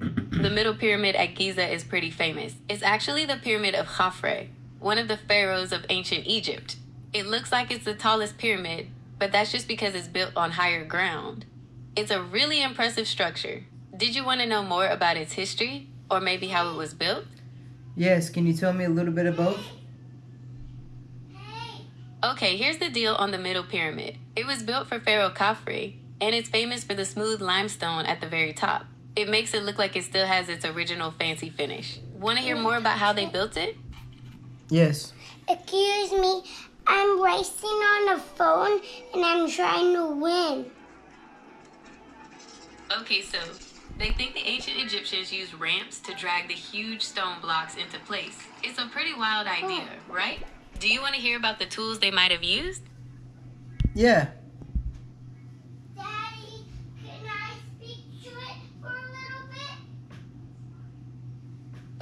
The middle pyramid at Giza is pretty famous. It's actually the pyramid of Khafre, one of the pharaohs of ancient Egypt. It looks like it's the tallest pyramid, but that's just because it's built on higher ground. It's a really impressive structure. Did you want to know more about its history, or maybe how it was built? Yes, can you tell me a little bit of both? Okay, here's the deal on the middle pyramid. It was built for Pharaoh Khafre, and it's famous for the smooth limestone at the very top. It makes it look like it still has its original fancy finish. Want to hear more about how they built it? Yes. Excuse me, I'm racing on a phone and I'm trying to win. Okay, so they think the ancient Egyptians used ramps to drag the huge stone blocks into place. It's a pretty wild idea, right? Do you want to hear about the tools they might have used? Yeah. Daddy, can I speak to it for a little bit?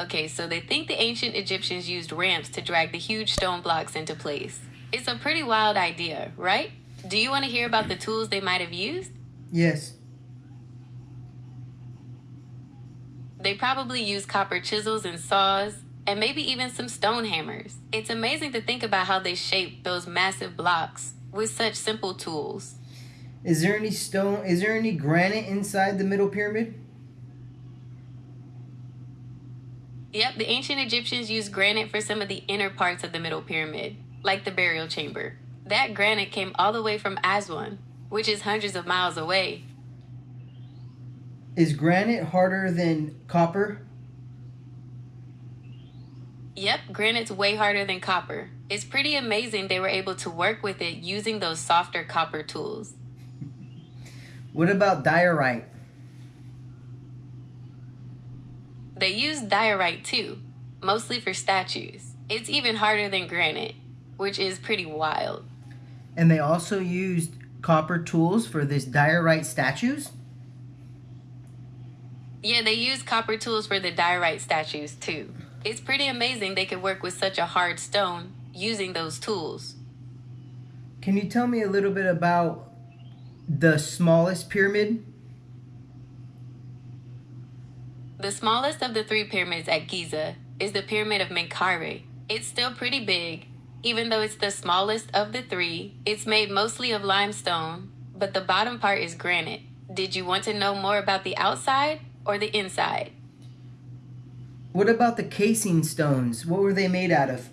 Okay, so they think the ancient Egyptians used ramps to drag the huge stone blocks into place. It's a pretty wild idea, right? Do you want to hear about the tools they might have used? Yes. They probably used copper chisels and saws, and maybe even some stone hammers. It's amazing to think about how they shaped those massive blocks with such simple tools. Is there any granite inside the middle pyramid? Yep, the ancient Egyptians used granite for some of the inner parts of the middle pyramid, like the burial chamber. That granite came all the way from Aswan, which is hundreds of miles away. Is granite harder than copper? Yep, granite's way harder than copper. It's pretty amazing they were able to work with it using those softer copper tools. What about diorite? They used diorite too, mostly for statues. It's even harder than granite, which is pretty wild. And they also used copper tools for this diorite statues? Yeah, they used copper tools for the diorite statues too. It's pretty amazing they could work with such a hard stone using those tools. Can you tell me a little bit about the smallest pyramid? The smallest of the three pyramids at Giza is the Pyramid of Menkaure. It's still pretty big. Even though it's the smallest of the three, it's made mostly of limestone, but the bottom part is granite. Did you want to know more about the outside or the inside? What about the casing stones? What were they made out of?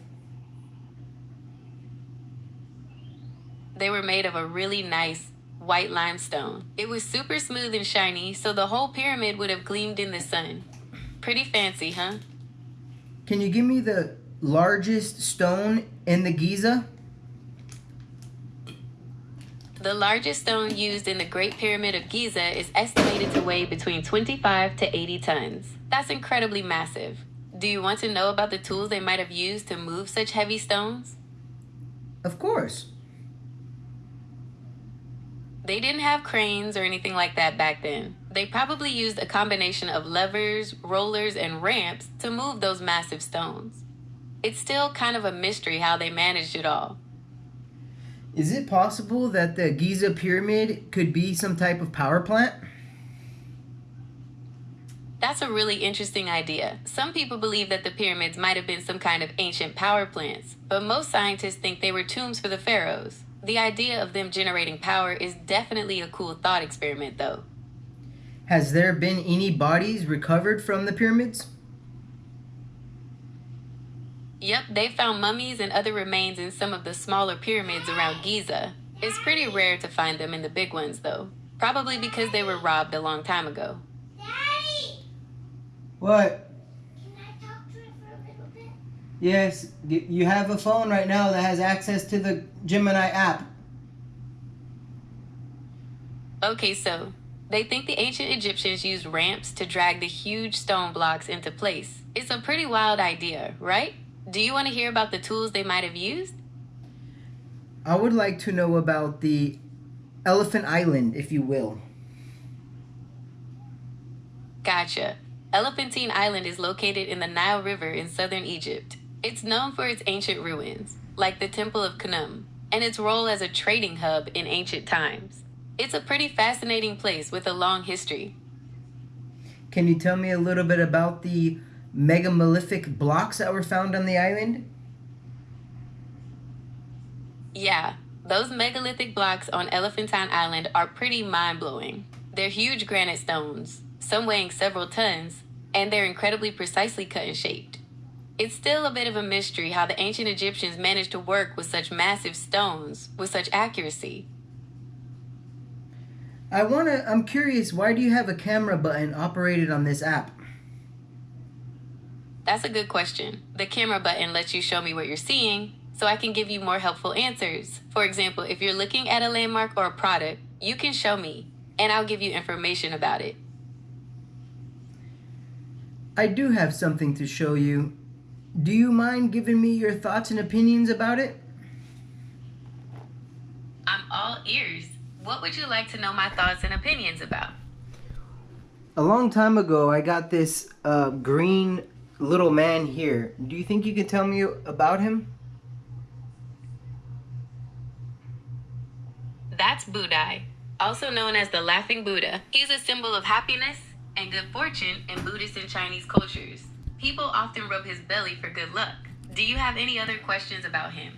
They were made of a really nice white limestone. It was super smooth and shiny, so the whole pyramid would have gleamed in the sun. Pretty fancy, huh? Can you give me the largest stone in the Giza? The largest stone used in the Great Pyramid of Giza is estimated to weigh between 25 to 80 tons. That's incredibly massive. Do you want to know about the tools they might have used to move such heavy stones? Of course. They didn't have cranes or anything like that back then. They probably used a combination of levers, rollers, and ramps to move those massive stones. It's still kind of a mystery how they managed it all. Is it possible that the Giza pyramid could be some type of power plant? That's a really interesting idea. Some people believe that the pyramids might have been some kind of ancient power plants, but most scientists think they were tombs for the pharaohs. The idea of them generating power is definitely a cool thought experiment, though. Has there been any bodies recovered from the pyramids? Yep, they found mummies and other remains in some of the smaller pyramids around Giza. It's pretty rare to find them in the big ones, though. Probably because they were robbed a long time ago. Daddy, What? can I talk to it for a little bit? Yes, you have a phone right now that has access to the Gemini app. Okay, so they think the ancient Egyptians used ramps to drag the huge stone blocks into place. It's a pretty wild idea, right? Do you want to hear about the tools they might have used? I would like to know about the Elephant Island, if you will. Gotcha. Elephantine Island is located in the Nile River in southern Egypt. It's known for its ancient ruins, like the Temple of Khnum, and its role as a trading hub in ancient times. It's a pretty fascinating place with a long history. Can you tell me a little bit about the megamalithic blocks that were found on the island? Yeah, those megalithic blocks on Elephantine Island are pretty mind blowing. They're huge granite stones, some weighing several tons, and they're incredibly precisely cut and shaped. It's still a bit of a mystery how the ancient Egyptians managed to work with such massive stones with such accuracy. I'm curious, why do you have a camera button operated on this app? That's a good question. The camera button lets you show me what you're seeing, so I can give you more helpful answers. For example, if you're looking at a landmark or a product, you can show me, and I'll give you information about it. I do have something to show you. Do you mind giving me your thoughts and opinions about it? I'm all ears. What would you like to know my thoughts and opinions about? A long time ago, I got this green little man here. Do you think you can tell me about him? That's Budai, also known as the Laughing Buddha. He's a symbol of happiness and good fortune in Buddhist and Chinese cultures. People often rub his belly for good luck. Do you have any other questions about him?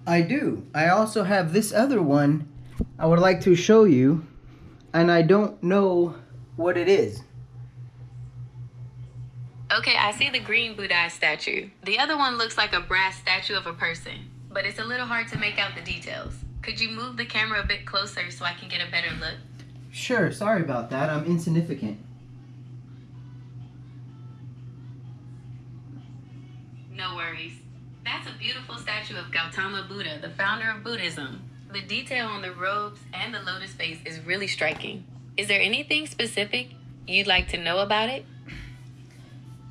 I do. I also have this other one I would like to show you, and I don't know what it is. Okay, I see the green Budai statue. The other one looks like a brass statue of a person, but it's a little hard to make out the details. Could you move the camera a bit closer so I can get a better look? Sure, sorry about that. I'm insignificant. No worries. That's a beautiful statue of Gautama Buddha, the founder of Buddhism. The detail on the robes and the lotus face is really striking. Is there anything specific you'd like to know about it?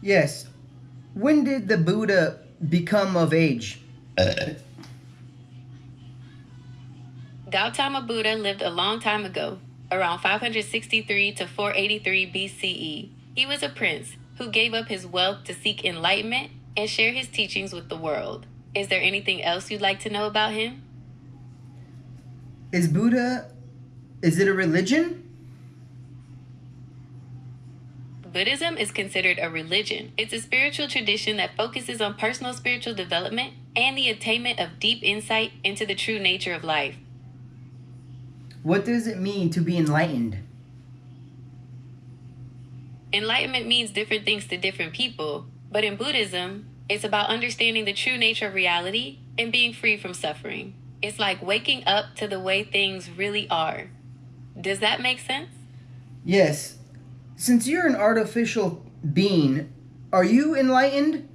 Yes. When did the Buddha become of age? Gautama Buddha lived a long time ago, around 563 to 483 BCE. He was a prince who gave up his wealth to seek enlightenment and share his teachings with the world. Is there anything else you'd like to know about him? Is it a religion? Buddhism is considered a religion. It's a spiritual tradition that focuses on personal spiritual development and the attainment of deep insight into the true nature of life. What does it mean to be enlightened? Enlightenment means different things to different people, but in Buddhism, it's about understanding the true nature of reality and being free from suffering. It's like waking up to the way things really are. Does that make sense? Yes. Since you're an artificial being, are you enlightened?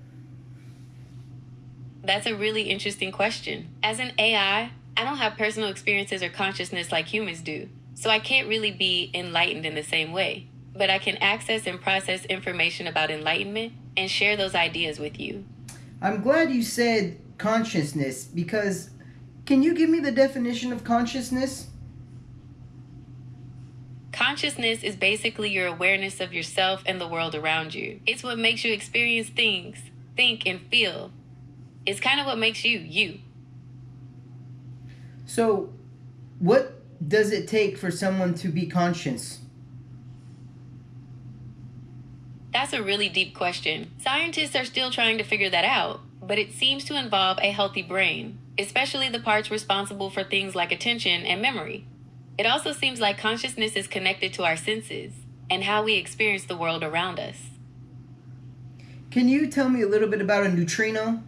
That's a really interesting question. As an AI, I don't have personal experiences or consciousness like humans do, so I can't really be enlightened in the same way. But I can access and process information about enlightenment and share those ideas with you. I'm glad you said consciousness, because can you give me the definition of consciousness? Consciousness is basically your awareness of yourself and the world around you. It's what makes you experience things, think, and feel. It's kind of what makes you, you. So, what does it take for someone to be conscious? That's a really deep question. Scientists are still trying to figure that out, but it seems to involve a healthy brain, especially the parts responsible for things like attention and memory. It also seems like consciousness is connected to our senses and how we experience the world around us. Can you tell me a little bit about a neutrino?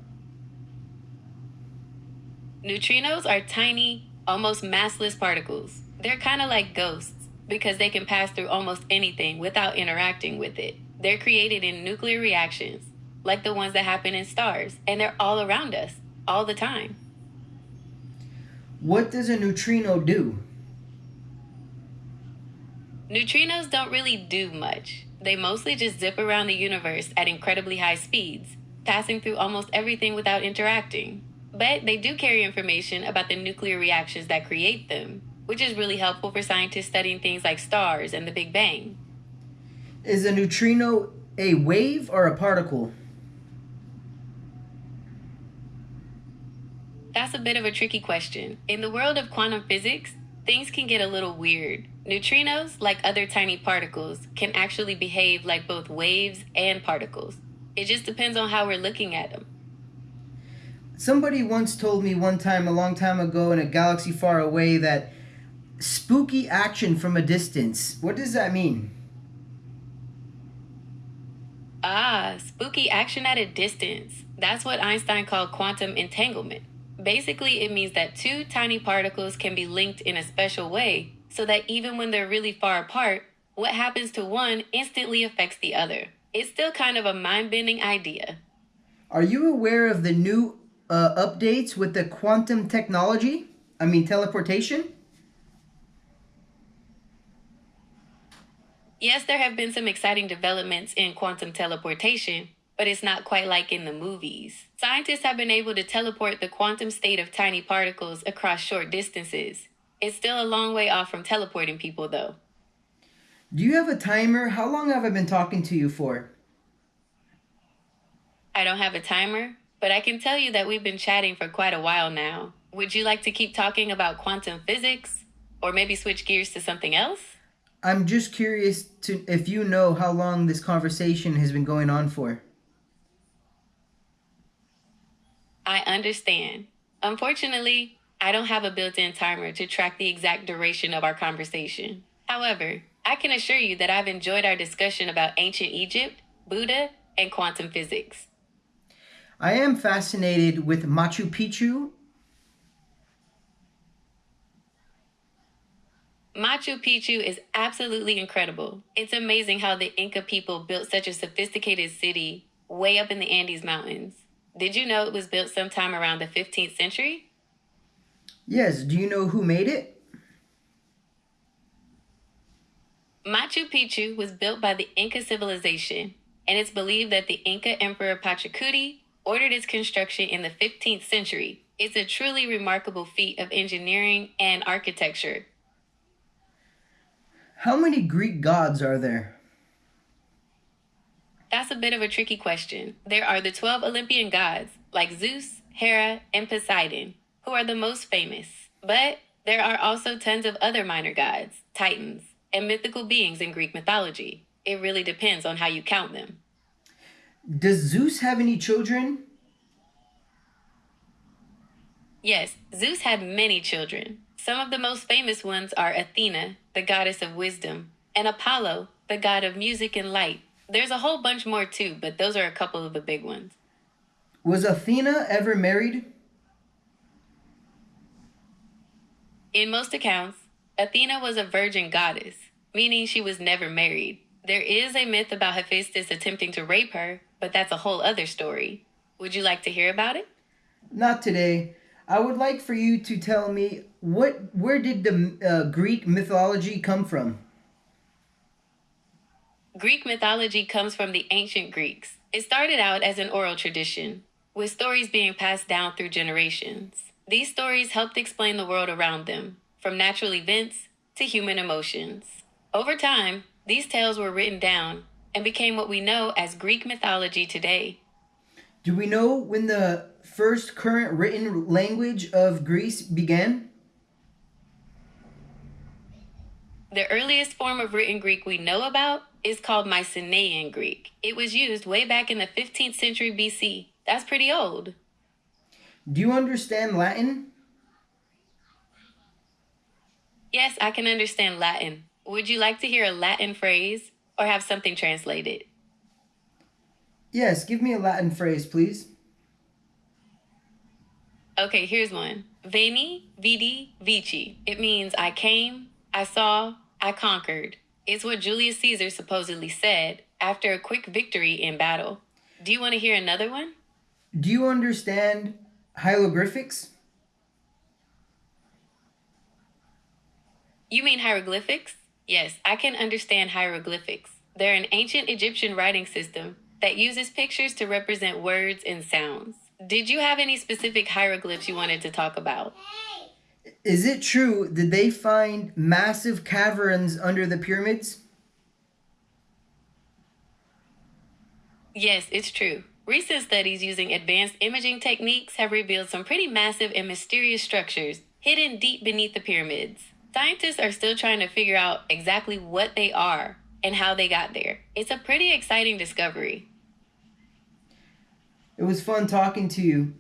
Neutrinos are tiny, almost massless particles. They're kind of like ghosts because they can pass through almost anything without interacting with it. They're created in nuclear reactions, like the ones that happen in stars, and they're all around us, all the time. What does a neutrino do? Neutrinos don't really do much. They mostly just zip around the universe at incredibly high speeds, passing through almost everything without interacting. But they do carry information about the nuclear reactions that create them, which is really helpful for scientists studying things like stars and the Big Bang. Is a neutrino a wave or a particle? That's a bit of a tricky question. In the world of quantum physics, things can get a little weird. Neutrinos, like other tiny particles, can actually behave like both waves and particles. It just depends on how we're looking at them. Somebody once told me one time, a long time ago, in a galaxy far away, that spooky action from a distance. What does that mean? Ah, spooky action at a distance. That's what Einstein called quantum entanglement. Basically, it means that two tiny particles can be linked in a special way so that even when they're really far apart, what happens to one instantly affects the other. It's still kind of a mind bending idea. Are you aware of the new updates with the quantum technology? I mean, teleportation? Yes, there have been some exciting developments in quantum teleportation, but it's not quite like in the movies. Scientists have been able to teleport the quantum state of tiny particles across short distances. It's still a long way off from teleporting people, though. Do you have a timer? How long have I been talking to you for? I don't have a timer, but I can tell you that we've been chatting for quite a while now. Would you like to keep talking about quantum physics? Or maybe switch gears to something else? I'm just curious to if you know how long this conversation has been going on for. I understand. Unfortunately, I don't have a built-in timer to track the exact duration of our conversation. However, I can assure you that I've enjoyed our discussion about ancient Egypt, Buddha, and quantum physics. I am fascinated with Machu Picchu. Machu Picchu is absolutely incredible. It's amazing how the Inca people built such a sophisticated city way up in the Andes Mountains. Did you know it was built sometime around the 15th century? Yes, do you know who made it? Machu Picchu was built by the Inca civilization, and it's believed that the Inca Emperor Pachacuti ordered its construction in the 15th century. It's a truly remarkable feat of engineering and architecture. How many Greek gods are there? That's a bit of a tricky question. There are the 12 Olympian gods, like Zeus, Hera, and Poseidon, who are the most famous. But there are also tons of other minor gods, titans, and mythical beings in Greek mythology. It really depends on how you count them. Does Zeus have any children? Yes, Zeus had many children. Some of the most famous ones are Athena, the goddess of wisdom, and Apollo, the god of music and light. There's a whole bunch more too, but those are a couple of the big ones. Was Athena ever married? In most accounts, Athena was a virgin goddess, meaning she was never married. There is a myth about Hephaestus attempting to rape her, but that's a whole other story. Would you like to hear about it? Not today. I would like for you to tell me where did the Greek mythology come from? Greek mythology comes from the ancient Greeks. It started out as an oral tradition, with stories being passed down through generations. These stories helped explain the world around them, from natural events to human emotions. Over time, these tales were written down and became what we know as Greek mythology today. Do we know when the first current written language of Greece began? The earliest form of written Greek we know about is called Mycenaean Greek. It was used way back in the 15th century BC. That's pretty old. Do you understand Latin? Yes, I can understand Latin. Would you like to hear a Latin phrase or have something translated? Yes, give me a Latin phrase, please. Okay, here's one. Veni, vidi, vici. It means I came, I saw, I conquered. It's what Julius Caesar supposedly said after a quick victory in battle. Do you want to hear another one? Do you understand hieroglyphics? You mean hieroglyphics? Yes, I can understand hieroglyphics. They're an ancient Egyptian writing system that uses pictures to represent words and sounds. Did you have any specific hieroglyphs you wanted to talk about? Is it true that they find massive caverns under the pyramids? Yes, it's true. Recent studies using advanced imaging techniques have revealed some pretty massive and mysterious structures hidden deep beneath the pyramids. Scientists are still trying to figure out exactly what they are and how they got there. It's a pretty exciting discovery. It was fun talking to you,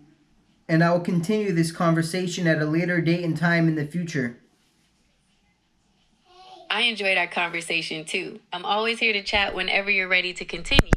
and I will continue this conversation at a later date and time in the future. I enjoyed our conversation too. I'm always here to chat whenever you're ready to continue.